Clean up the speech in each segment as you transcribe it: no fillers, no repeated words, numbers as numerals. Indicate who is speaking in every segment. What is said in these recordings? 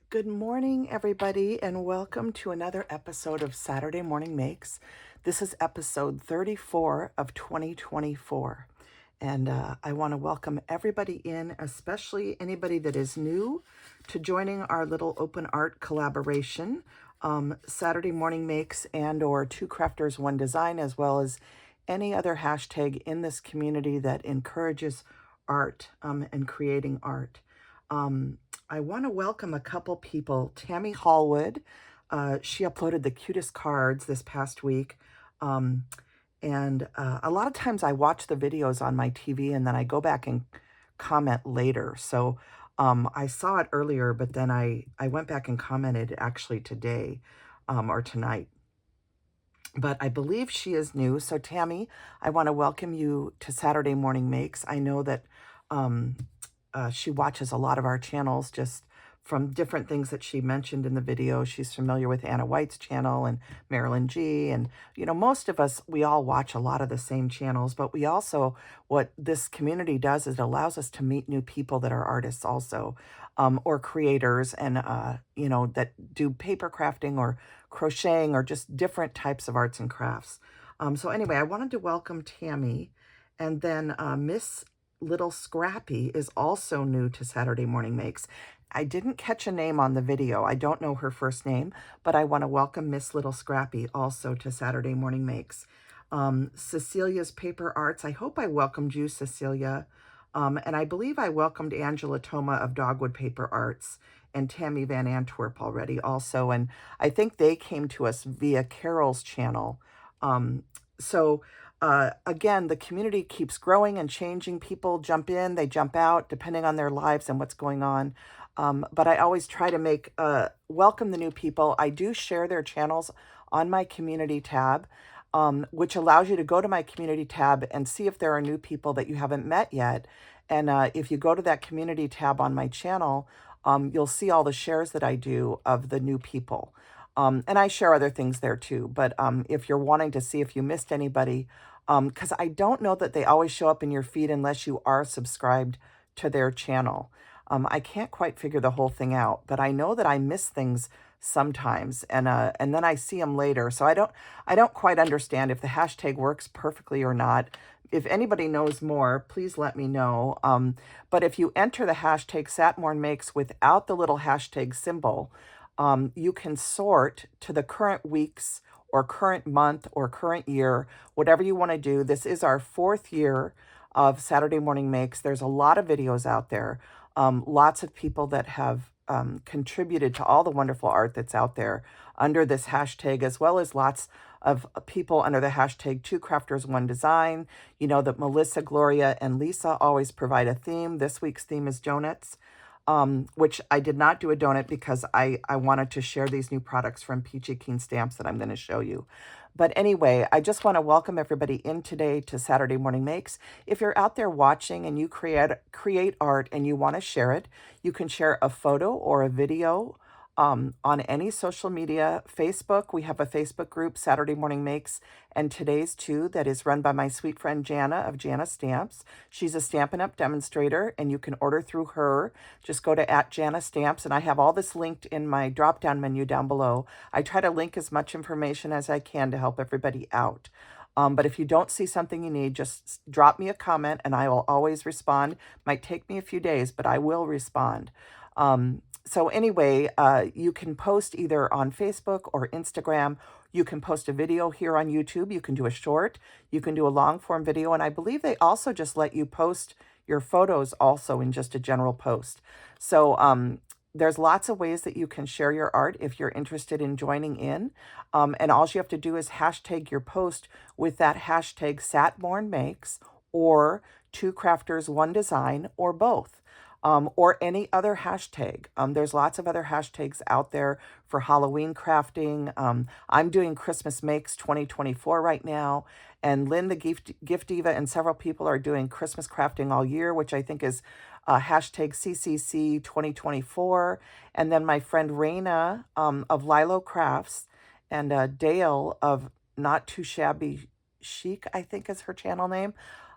Speaker 1: Good morning, everybody, and welcome to another episode of Saturday Morning Makes. This is episode 34 of 2024. And I want to welcome everybody in, especially anybody that is new to joining our little open art collaboration, Saturday Morning Makes and or Two Crafters, One Design, as well as any other hashtag in this community that encourages art and creating art. I want to welcome a couple people. Tammy Hallwood, she uploaded the cutest cards this past week. And a lot of times I watch the videos on my TV and then I go back and comment later. So I saw it earlier, but then I went back and commented actually today or tonight. But I believe she is new. So Tammy, I want to welcome you to Saturday Morning Makes. I know that she watches a lot of our channels just from different things that she mentioned in the video. She's familiar with Anna White's channel and Marilyn G. And, most of us, we all watch a lot of the same channels, but we also, what this community does is it allows us to meet new people that are artists also, or creators and, that do paper crafting or crocheting or just different types of arts and crafts. So anyway, I wanted to welcome Tammy, and then Miss Little Scrappy is also new to Saturday Morning Makes. I didn't catch a name on the video. I don't know her first name, but I want to welcome Miss Little Scrappy also to Saturday Morning Makes. Cecilia's Paper Arts. I hope I welcomed you, Cecilia. And I believe I welcomed Angela Toma of Dogwood Paper Arts and Tammy Van Antwerp already also. And I think they came to us via Carol's channel. Again, the community keeps growing and changing. People jump in, they jump out, depending on their lives and what's going on. But I always try to welcome the new people. I do share their channels on my community tab, which allows you to go to my community tab and see if there are new people that you haven't met yet. And if you go to that community tab on my channel, you'll see all the shares that I do of the new people. And I share other things there too. But if you're wanting to see if you missed anybody, because I don't know that they always show up in your feed unless you are subscribed to their channel. I can't quite figure the whole thing out, but I know that I miss things sometimes, and then I see them later. So I don't quite understand if the hashtag works perfectly or not. If anybody knows more, please let me know. But if you enter the hashtag SatMornMakes without the little hashtag symbol, you can sort to the current weeks or current month or current year, whatever you want to do. This is our 4th year of Saturday Morning Makes. There's a lot of videos out there, lots of people that have contributed to all the wonderful art that's out there under this hashtag, as well as lots of people under the hashtag Two Crafters, One Design. You know that Melissa, Gloria, and Lisa always provide a theme. This week's theme is donuts. Which I did not do a donut because I wanted to share these new products from Peachy Keen Stamps that I'm going to show you. But anyway, I just want to welcome everybody in today to Saturday Morning Makes. If you're out there watching and you create art and you want to share it, you can share a photo or a video on any social media. Facebook, we have a Facebook group, Saturday Morning Makes, and today's too, that is run by my sweet friend Janna of Janna Stamps. She's a StampinUp demonstrator, and you can order through her. Just go to @Janna Stamps, and I have all this linked in my drop-down menu down below. I try to link as much information as I can to help everybody out. But if you don't see something you need, just drop me a comment, and I will always respond. Might take me a few days, but I will respond. So anyway, you can post either on Facebook or Instagram. You can post a video here on YouTube. You can do a short. You can do a long form video. And I believe they also just let you post your photos also in just a general post. So there's lots of ways that you can share your art if you're interested in joining in. And all you have to do is hashtag your post with that hashtag SatMornMakes or Two Crafters, One Design, or both. Or any other hashtag. There's lots of other hashtags out there for Halloween crafting. I'm doing Christmas Makes 2024 right now, and Lynn, the gift diva, and several people are doing Christmas crafting all year, which I think is hashtag CCC 2024. And then my friend Rana of Lilo Crafts and Dale of Not Too Shabby Chic, I think is her channel name.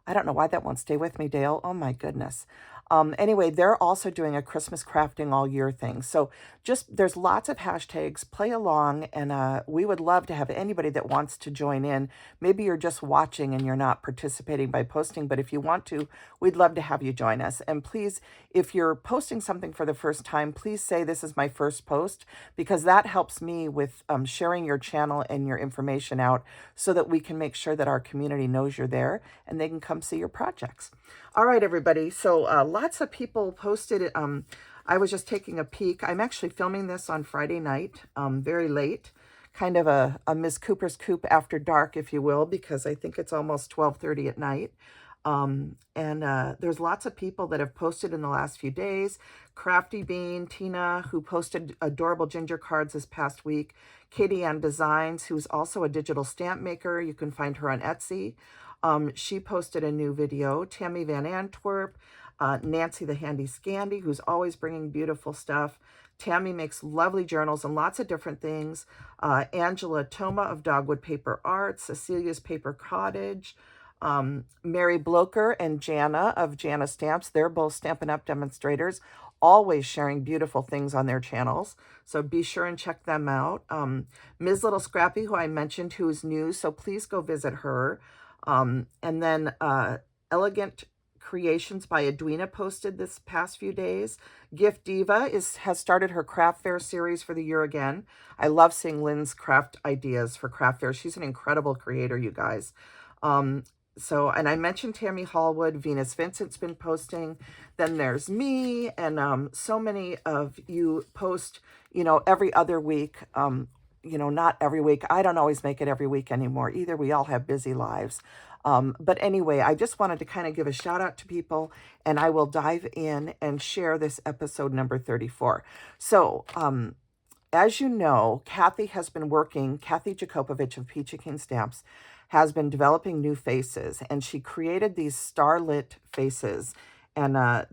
Speaker 1: I don't know why that won't stay with me, Dale. Oh my goodness. Anyway, they're also doing a Christmas crafting all year thing. So just there's lots of hashtags, play along, and we would love to have anybody that wants to join in. Maybe you're just watching and you're not participating by posting, but if you want to, we'd love to have you join us. And please, if you're posting something for the first time, please say this is my first post, because that helps me with sharing your channel and your information out so that we can make sure that our community knows you're there and they can come see your projects. All right, everybody. So lots of people posted. I was just taking a peek. I'm actually filming this on Friday night, very late, kind of a Miss Cooper's Coop after dark, if you will, because I think it's almost 12:30 at night. There's lots of people that have posted in the last few days. Crafty Bean, Tina, who posted adorable ginger cards this past week. Katie Ann Designs, who's also a digital stamp maker. You can find her on Etsy. She posted a new video. Tammy Van Antwerp, Nancy the Handy Scandy, who's always bringing beautiful stuff. Tammy makes lovely journals and lots of different things. Angela Toma of Dogwood Paper Arts, Cecilia's Paper Cottage, Mary Bloker and Janna of Janna Stamps. They're both Stampin' Up! Demonstrators, always sharing beautiful things on their channels. So be sure and check them out. Ms. Little Scrappy, who I mentioned, who is new, so please go visit her. And then Elegant Creations by Edwina posted this past few days. Gift Diva has started her craft fair series for the year again. I love seeing Lynn's craft ideas for craft fair. She's an incredible creator, you guys. And I mentioned Tammy Hallwood, Venus Vincent's been posting. Then there's me, and so many of you post, every other week. Not every week. I don't always make it every week anymore either. We all have busy lives. But anyway, I just wanted to kind of give a shout out to people, and I will dive in and share this episode number 34. So, as you know, Kathy Jakopovich of Peachy King Stamps has been developing new faces, and she created these Starlit faces, and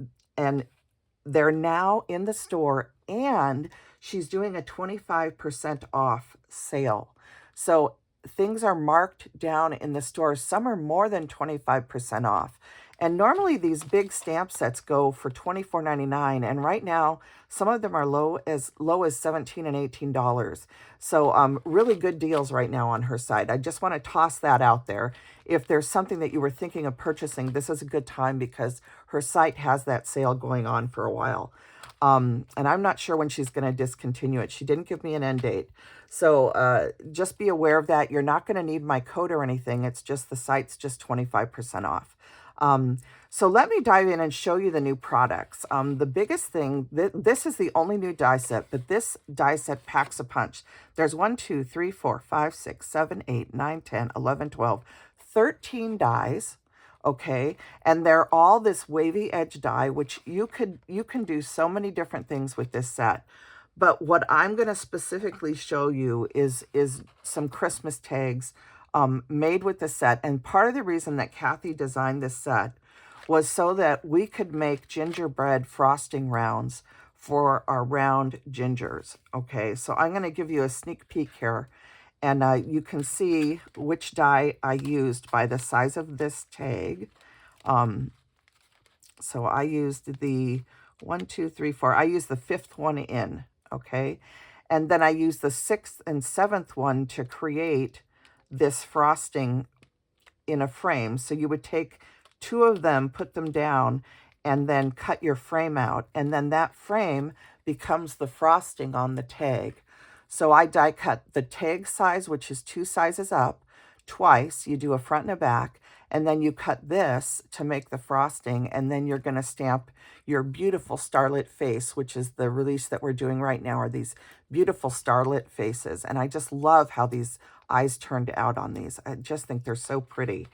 Speaker 1: they're now in the store, and she's doing a 25% off sale. So things are marked down in the store. Some are more than 25% off. And normally these big stamp sets go for $24.99. And right now, some of them are as low as $17 and $18. So really good deals right now on her site. I just want to toss that out there. If there's something that you were thinking of purchasing, this is a good time because her site has that sale going on for a while. And I'm not sure when she's going to discontinue it. She didn't give me an end date. So just be aware of that. You're not going to need my code or anything. It's just the site's just 25% off. So let me dive in and show you the new products. The biggest thing, this is the only new die set, but this die set packs a punch. There's 1, 2, 3, 4, 5, 6, 7, 8, 9, 10, 11, 12, 13 dies. Okay, and they're all this wavy edge die, which you can do so many different things with this set. But what I'm going to specifically show you is some Christmas tags made with the set. And part of the reason that Kathy designed this set was so that we could make gingerbread frosting rounds for our round gingers. Okay, so I'm going to give you a sneak peek here. And you can see which die I used by the size of this tag. So I used the 1, 2, 3, 4. I used the 5th one in, okay? And then I used the 6th and 7th one to create this frosting in a frame. So you would take 2 of them, put them down, and then cut your frame out. And then that frame becomes the frosting on the tag. So I die cut the tag size, which is 2 sizes up, twice. You do a front and a back, and then you cut this to make the frosting, and then you're going to stamp your beautiful Starlit face, which is the release that we're doing right now, are these beautiful Starlit faces. And I just love how these eyes turned out on these. I just think they're so pretty.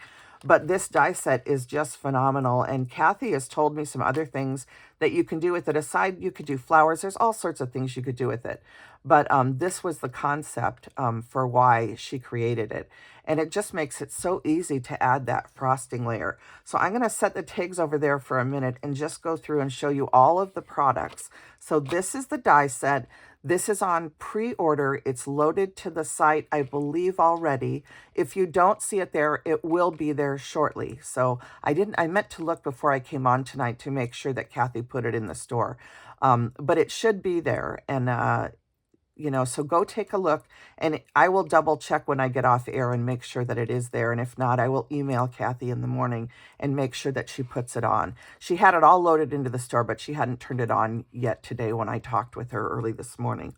Speaker 1: But this die set is just phenomenal. And Kathy has told me some other things that you can do with it. Aside, you could do flowers. There's all sorts of things you could do with it. But this was the concept for why she created it. And it just makes it so easy to add that frosting layer. So I'm going to set the tags over there for a minute and just go through and show you all of the products. So this is the die set. This is on pre-order. It's loaded to the site, I believe, already. If you don't see it there, it will be there shortly. So I meant to look before I came on tonight to make sure that Kathy put it in the store. But it should be there. And so go take a look, and I will double check when I get off air and make sure that it is there. And if not, I will email Kathy in the morning and make sure that she puts it on. She had it all loaded into the store, but she hadn't turned it on yet today when I talked with her early this morning.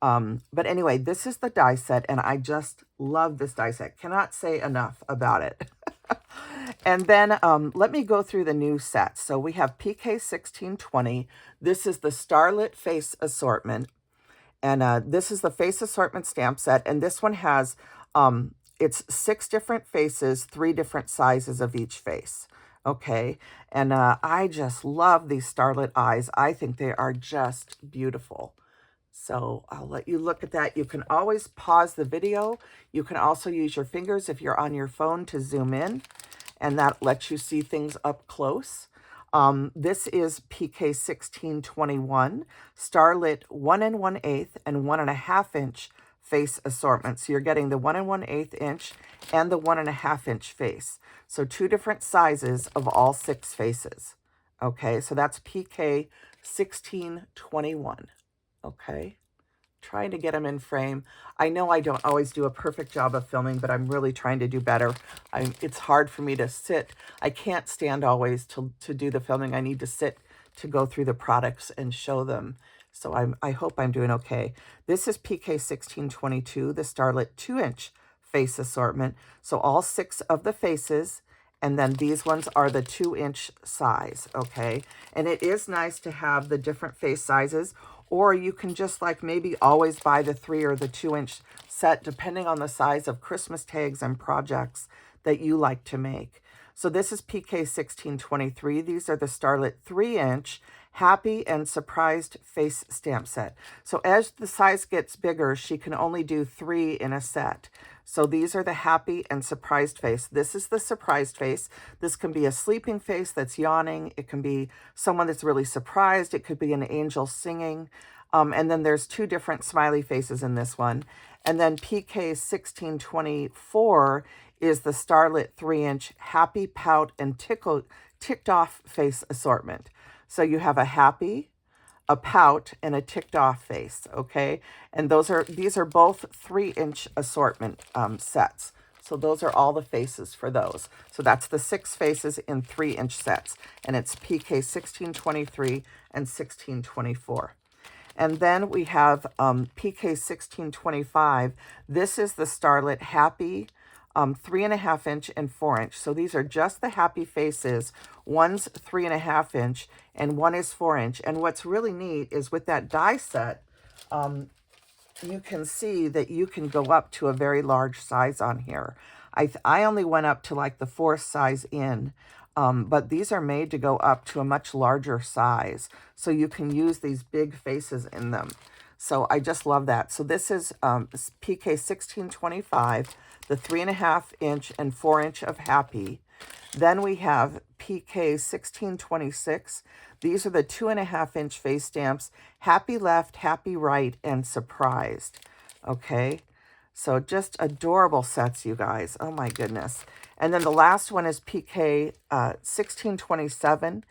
Speaker 1: But anyway, this is the die set, and I just love this die set. Cannot say enough about it. And then let me go through the new sets. So we have PK1620. This is the Starlit Face Assortment. And this is the face assortment stamp set. And this one has, it's 6 different faces, 3 different sizes of each face. Okay. And I just love these starlit eyes. I think they are just beautiful. So I'll let you look at that. You can always pause the video. You can also use your fingers if you're on your phone to zoom in, and that lets you see things up close. This is PK1621, Starlit 1 1/8 and 1 1/2 inch face assortment. So you're getting the 1 1/8 inch and the 1 1/2 inch face. So 2 different sizes of all 6 faces. Okay, so that's PK1621. Okay. Trying to get them in frame. I know I don't always do a perfect job of filming, but I'm really trying to do better. It's hard for me to sit. I can't stand always to do the filming. I need to sit to go through the products and show them. So I hope I'm doing okay. This is PK1622, the Starlit 2-inch face assortment. So all 6 of the faces, and then these ones are the 2-inch size, okay? And it is nice to have the different face sizes, or you can just like maybe always buy the 3 or the 2-inch set, depending on the size of Christmas tags and projects that you like to make. So this is PK1623. These are the Starlit 3-inch Happy and Surprised Face Stamp Set. So as the size gets bigger, she can only do 3 in a set. So these are the Happy and Surprised Face. This is the Surprised Face. This can be a sleeping face that's yawning. It can be someone that's really surprised. It could be an angel singing. And then there's 2 different smiley faces in this one. And then PK1624 is the Starlit 3-inch Happy, Pout, and Ticked Off Face Assortment. So you have a happy, a pout, and a ticked off face, okay? And these are both 3-inch assortment sets. So those are all the faces for those. So that's the 6 faces in 3-inch sets. And it's PK1623 and 1624. And then we have PK1625. This is the Starlit Happy 3.5 inch and 4 inch. So these are just the happy faces. One's 3.5 inch and one is 4 inch. And what's really neat is with that die set, you can see that you can go up to a very large size on here. I only went up to like the 4th size in, but these are made to go up to a much larger size. So you can use these big faces in them. So I just love that. So this is PK1625, the 3.5 inch and 4 inch of Happy. Then we have PK1626. These are the 2.5 inch face stamps, Happy Left, Happy Right, and Surprised. Okay, so just adorable sets, you guys. Oh my goodness. And then the last one is PK 1627.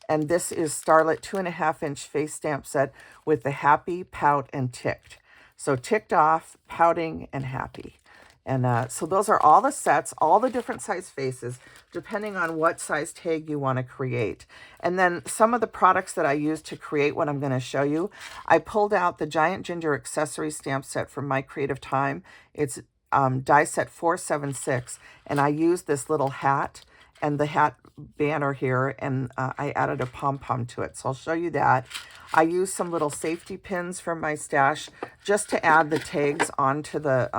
Speaker 1: And this is Starlit 2.5 inch face stamp set with the Happy, Pout, and Ticked. So ticked off, pouting, and happy. And so those are all the sets, all the different size faces, depending on what size tag you want to create. And then some of the products that I use to create what I'm going to show you, I pulled out the Giant Ginger accessory stamp set from My Creative Time. It's die set 476, and I used this little hat and the hat banner here, and I added a pom-pom to it. So I'll show you that. I used some little safety pins from my stash just to add the tags onto the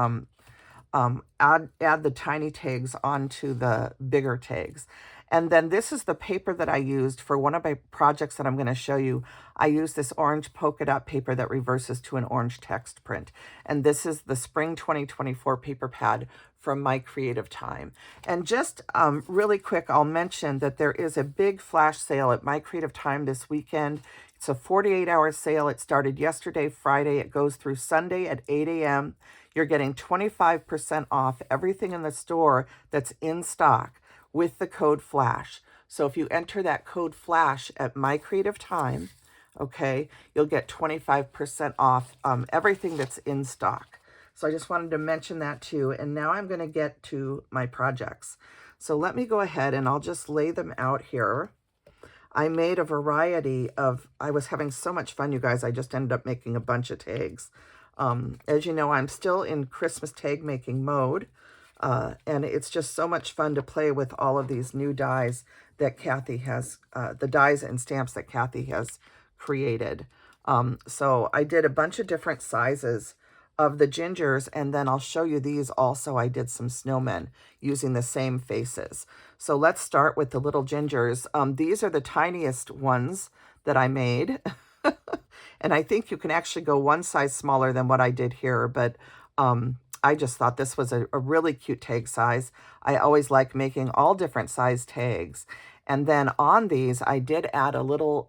Speaker 1: add the tiny tags onto the bigger tags. And then this is the paper that I used for one of my projects that I'm going to show you. I used this orange polka dot paper that reverses to an orange text print. And this is the Spring 2024 paper pad from My Creative Time. And just really quick, I'll mention that there is a big flash sale at My Creative Time this weekend. It's It's a 48-hour sale. It started yesterday, Friday. It goes through Sunday at 8 a.m. You're getting 25% off everything in the store that's in stock with the code FLASH. So if you enter that code FLASH at My Creative Time, okay, you'll get 25% off everything that's in stock. So I just wanted to mention that too. And now I'm going to get to my projects. So let me go ahead and I'll just lay them out here. I made a variety of, I was having so much fun, you guys. I just ended up making a bunch of tags. As you know, I'm still in Christmas tag making mode. And it's just so much fun to play with all of these new dies that Kathy has, the dies and stamps that Kathy has created. So I did a bunch of different sizes of the gingers, and then I'll show you these also. I did some snowmen using the same faces. So let's start with the little gingers. These are the tiniest ones that I made. And I think you can actually go one size smaller than what I did here, but I just thought this was a really cute tag size. I always like making all different size tags. And then on these, I did add a little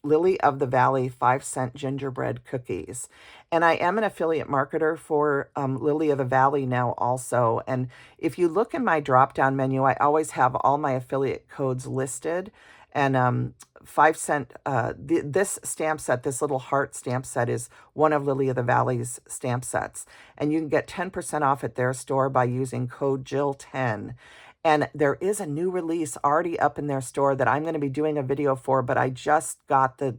Speaker 1: Lily of the Valley 5-cent gingerbread cookies. And I am an affiliate marketer for Lily of the Valley now also. And if you look in my drop-down menu, I always have all my affiliate codes listed. And 5-cent, this stamp set, this little heart stamp set is one of Lily of the Valley's stamp sets. And you can get 10% off at their store by using code Jill10. And there is a new release already up in their store that I'm going to be doing a video for, but I just got the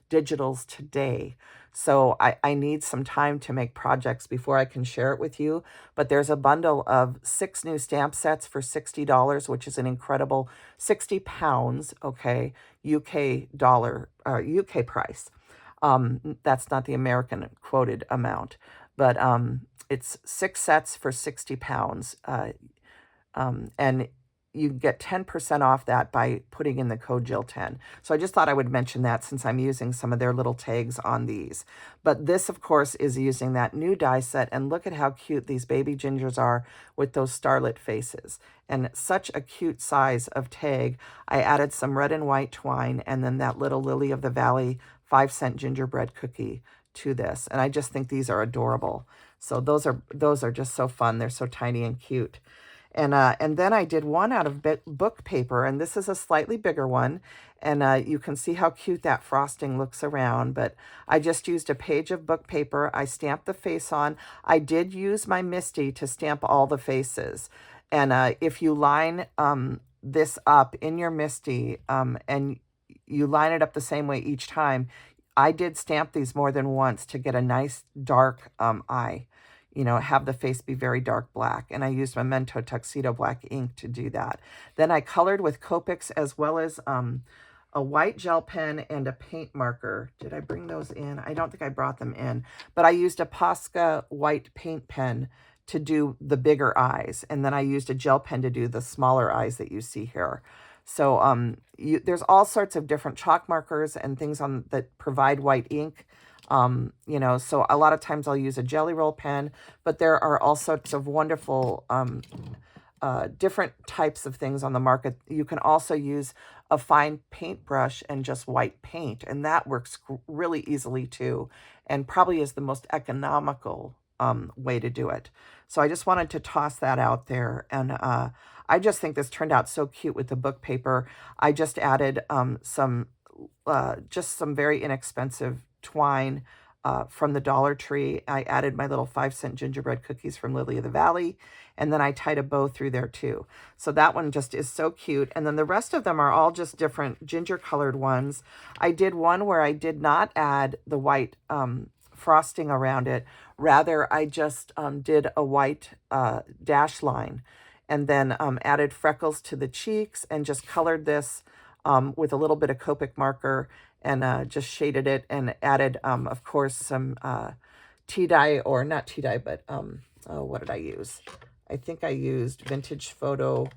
Speaker 1: digitals today. So I need some time to make projects before I can share it with you. But there's a bundle of 6 new stamp sets for $60, which is an incredible 60 pounds, okay, UK dollar, UK price. That's not the American quoted amount, but it's 6 sets for 60 pounds. And you get 10% off that by putting in the code Jill10. So I just thought I would mention that since I'm using some of their little tags on these. But this, of course, is using that new die set. And look at how cute these baby gingers are with those starlit faces. And such a cute size of tag. I added some red and white twine and then that little Lily of the Valley 5-cent gingerbread cookie to this. And I just think these are adorable. So those are just so fun. They're so tiny and cute. And then I did one out of book paper, and this is a slightly bigger one. And you can see how cute that frosting looks around. But I just used a page of book paper. I stamped the face on. I did use my Misty to stamp all the faces. And if you line this up in your Misty and you line it up the same way each time, I did stamp these more than once to get a nice dark eye. You know, have the face be very dark black. And I used Memento Tuxedo Black ink to do that. Then I colored with Copics as well as a white gel pen and a paint marker. Did I bring those in? I don't think I brought them in. But I used a Posca white paint pen to do the bigger eyes. And then I used a gel pen to do the smaller eyes that you see here. So there's all sorts of different chalk markers and things on that provide white ink. You know, so a lot of times I'll use a jelly roll pen, but there are all sorts of wonderful, different types of things on the market. You can also use a fine paintbrush and just white paint, and that works really easily too, and probably is the most economical, way to do it. So I just wanted to toss that out there. And, I just think this turned out so cute with the book paper. I just added, just some very inexpensive twine from the Dollar Tree. I added my little 5-cent gingerbread cookies from Lily of the Valley, and then I tied a bow through there too. So that one just is so cute. And then the rest of them are all just different ginger colored ones. I did one where I did not add the white frosting around it. Rather, I just did a white dash line and then added freckles to the cheeks and just colored this with a little bit of Copic marker and just shaded it and added, of course, some tea dye, or not tea dye, but oh, what did I use? I think I used Vintage Photo.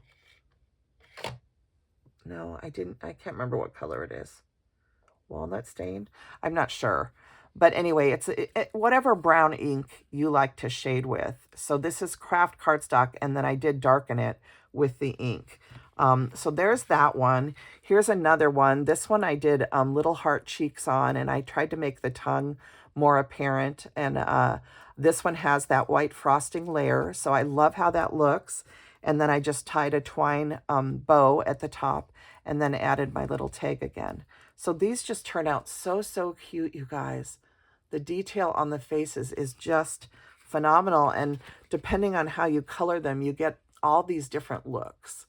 Speaker 1: No, I didn't. I can't remember what color it is. Walnut stained? I'm not sure. But anyway, it's whatever brown ink you like to shade with. So this is craft cardstock, and then I did darken it with the ink. So there's that one. Here's another one. This one I did little heart cheeks on, and I tried to make the tongue more apparent. And this one has that white frosting layer, so I love how that looks. And then I just tied a twine bow at the top and then added my little tag again. So these just turn out so, so cute, you guys. The detail on the faces is just phenomenal. And depending on how you color them, you get all these different looks,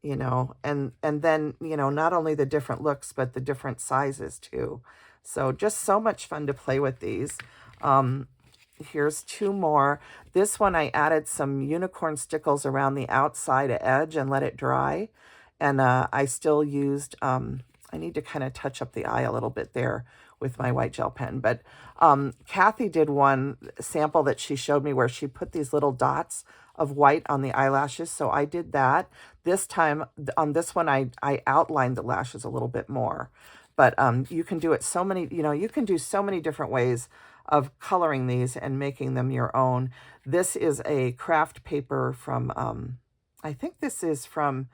Speaker 1: you know, and then, you know, not only the different looks, but the different sizes too. So just so much fun to play with these. Here's two more. This one I added some unicorn stickles around the outside edge and let it dry. And I still used, I need to kind of touch up the eye a little bit there with my white gel pen. But Kathy did one sample that she showed me where she put these little dots of white on the eyelashes. So I did that. This time on this one, I outlined the lashes a little bit more. But you can do it so many, you know, you can do so many different ways of coloring these and making them your own. This is a craft paper from, I think this is from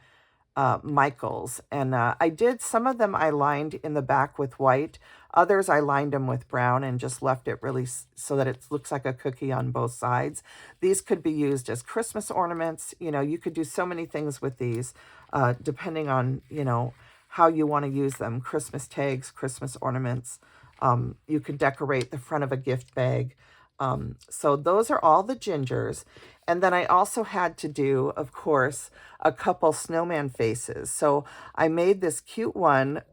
Speaker 1: Michael's. And I did, some of them I lined in the back with white. Others I lined them with brown and just left it really so that it looks like a cookie on both sides. These could be used as Christmas ornaments. You know, you could do so many things with these depending on, you know, how you want to use them. Christmas tags, Christmas ornaments. You could decorate the front of a gift bag. So those are all the gingers. And then I also had to do, of course, a couple snowman faces. So I made this cute one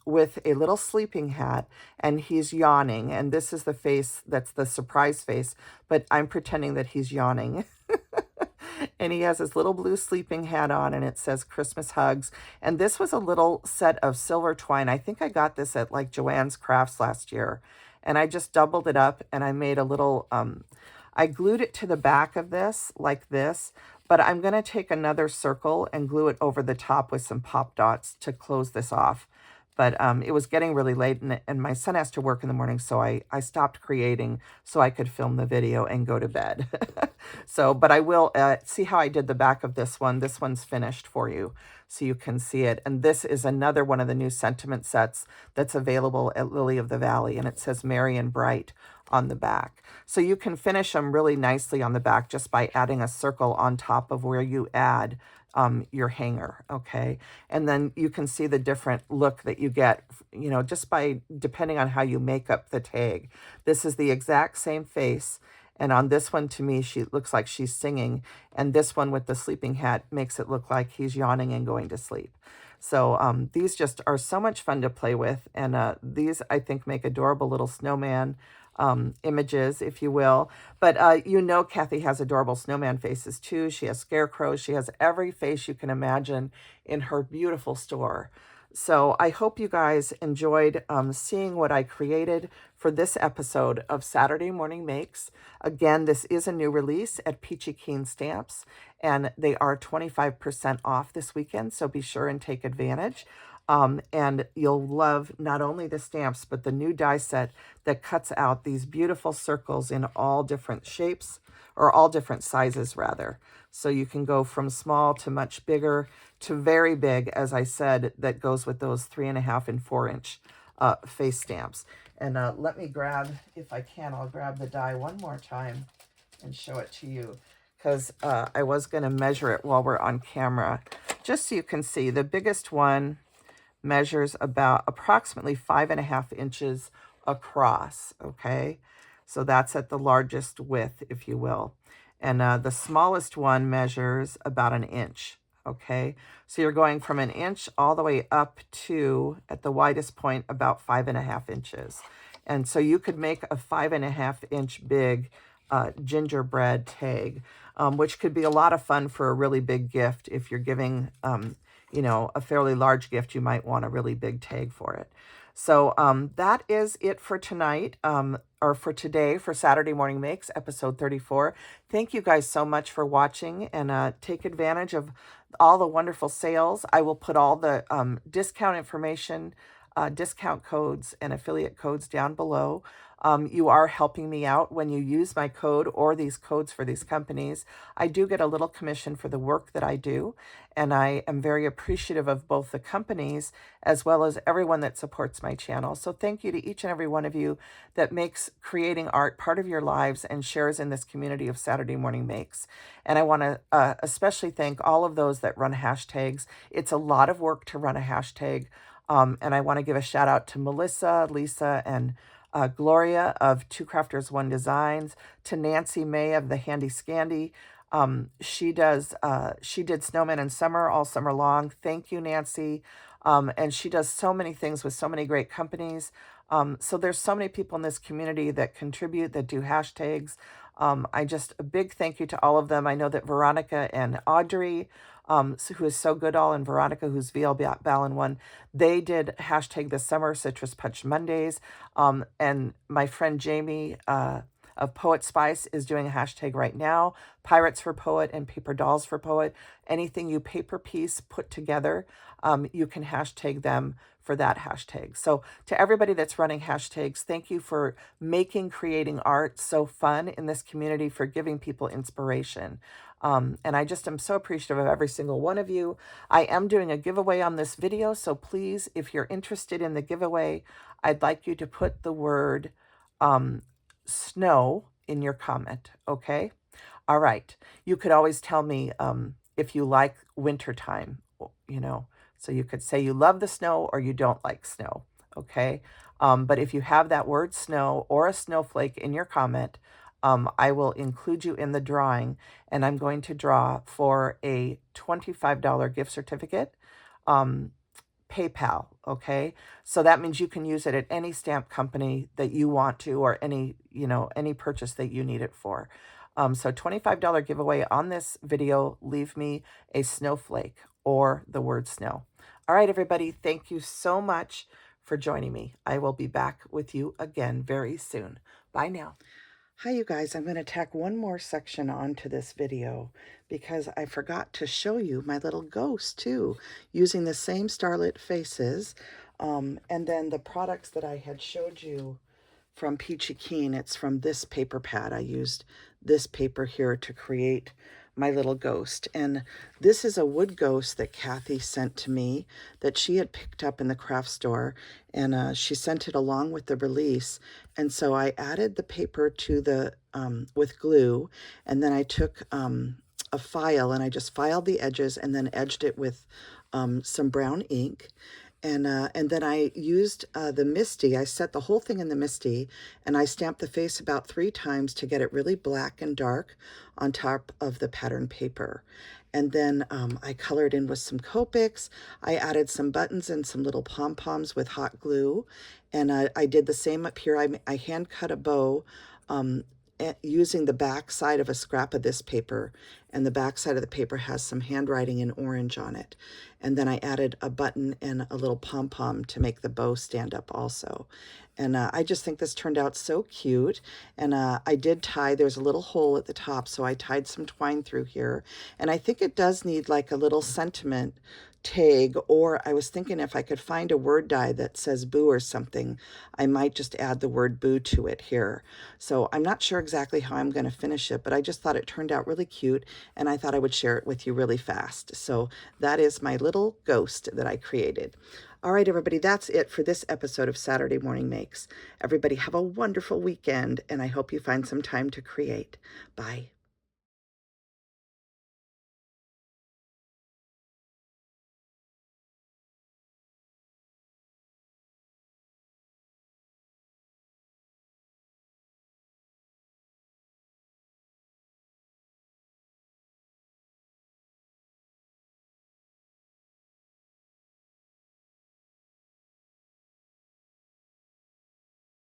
Speaker 1: with a little sleeping hat, and he's yawning. And this is the face that's the surprise face, but I'm pretending that he's yawning. And he has his little blue sleeping hat on, and it says Christmas hugs. And this was a little set of silver twine. I think I got this at like Joann's Crafts last year. And I just doubled it up and I made a little, I glued it to the back of this like this, but I'm going to take another circle and glue it over the top with some pop dots to close this off. But it was getting really late and my son has to work in the morning, so I stopped creating so I could film the video and go to bed. So, but I will see how I did the back of this one. This one's finished for you so you can see it. And this is another one of the new sentiment sets that's available at Lily of the Valley, and it says Merry and Bright on the back. So you can finish them really nicely on the back just by adding a circle on top of where you add your hanger, okay? And then you can see the different look that you get, you know, just by depending on how you make up the tag. This is the exact same face. And on this one, to me, she looks like she's singing. And this one with the sleeping hat makes it look like he's yawning and going to sleep. So these just are so much fun to play with. And these, I think, make adorable little snowman images, if you will. But you know, Kathy has adorable snowman faces too. She has scarecrows. She has every face you can imagine in her beautiful store. So I hope you guys enjoyed seeing what I created for this episode of Saturday Morning Makes. Again, this is a new release at Peachy Keen Stamps, and they are 25% off this weekend, so be sure and take advantage. And you'll love not only the stamps, but the new die set that cuts out these beautiful circles in all different shapes, or all different sizes rather. So you can go from small to much bigger to very big, as I said, that goes with those 3.5 and 4-inch face stamps. And let me grab, if I can, I'll grab the die one more time and show it to you, because I was going to measure it while we're on camera, just so you can see. The biggest one measures about approximately 5.5 inches across, okay? So that's at the largest width, if you will. And the smallest one measures about 1 inch, okay? So you're going from 1 inch all the way up to, at the widest point, about 5.5 inches. And so you could make a 5.5 inch big gingerbread tag, which could be a lot of fun for a really big gift. If you're giving, you know, a fairly large gift, you might want a really big tag for it. So that is it for tonight, or for today, for Saturday Morning Makes, episode 34. Thank you guys so much for watching, and take advantage of all the wonderful sales. I will put all the discount information, discount codes, and affiliate codes down below. You are helping me out when you use my code or these codes for these companies. I do get a little commission for the work that I do, and I am very appreciative of both the companies as well as everyone that supports my channel. So thank you to each and every one of you that makes creating art part of your lives and shares in this community of Saturday Morning Makes. And I want to especially thank all of those that run hashtags. It's a lot of work to run a hashtag. And I want to give a shout out to Melissa, Lisa, and Gloria of Two Crafters, One Designs, to Nancy May of the Handy Scandy. She did Snowman in summer, all summer long. Thank you, Nancy. And she does so many things with so many great companies. So there's so many people in this community that contribute, that do hashtags. A big thank you to all of them. I know that Veronica and Audrey, who is so good all, and Veronica, who's VL Ballin one, they did hashtag this summer, Citrus Punch Mondays. And my friend Jaime of Poet Spice is doing a hashtag right now, Pirates for Poet and Paper Dolls for Poet. Anything you paper piece put together, you can hashtag them for that hashtag. So to everybody that's running hashtags, thank you for making creating art so fun in this community, for giving people inspiration. And I just am so appreciative of every single one of you. I am doing a giveaway on this video, so please, if you're interested in the giveaway, I'd like you to put the word snow in your comment, okay? All right. You could always tell me if you like wintertime, so you could say you love the snow or you don't like snow, okay? But if you have that word snow or a snowflake in your comment, I will include you in the drawing, and I'm going to draw for a $25 gift certificate, PayPal, okay? So that means you can use it at any stamp company that you want to, or any purchase that you need it for. So $25 giveaway on this video. Leave me a snowflake or the word snow. All right, everybody, thank you so much for joining me. I will be back with you again very soon. Bye now. Hi, you guys. I'm going to tack one more section onto this video because I forgot to show you my little ghost too, using the same Starlit faces. And then the products that I had showed you from Peachy Keen, it's from this paper pad. I used this paper here to create my little ghost. And this is a wood ghost that Kathy sent to me that she had picked up in the craft store, and she sent it along with the release. And so I added the paper to the with glue, and then I took a file and I just filed the edges and then edged it with some brown ink. And then I used the Misty. I set the whole thing in the Misty, and I stamped the face about 3 times to get it really black and dark on top of the pattern paper. And then I colored in with some Copics. I added some buttons and some little pom-poms with hot glue. And I did the same up here. I hand cut a bow using the back side of a scrap of this paper, and the back side of the paper has some handwriting in orange on it. And then I added a button and a little pom-pom to make the bow stand up also. And I just think this turned out so cute. And I did tie, there's a little hole at the top, so I tied some twine through here. And I think it does need like a little sentiment tag, or I was thinking if I could find a word die that says boo or something, I might just add the word boo to it here. So I'm not sure exactly how I'm going to finish it, but I just thought it turned out really cute, and I thought I would share it with you really fast. So that is my little ghost that I created. All right, everybody, that's it for this episode of Saturday Morning Makes. Everybody have a wonderful weekend, and I hope you find some time to create. Bye.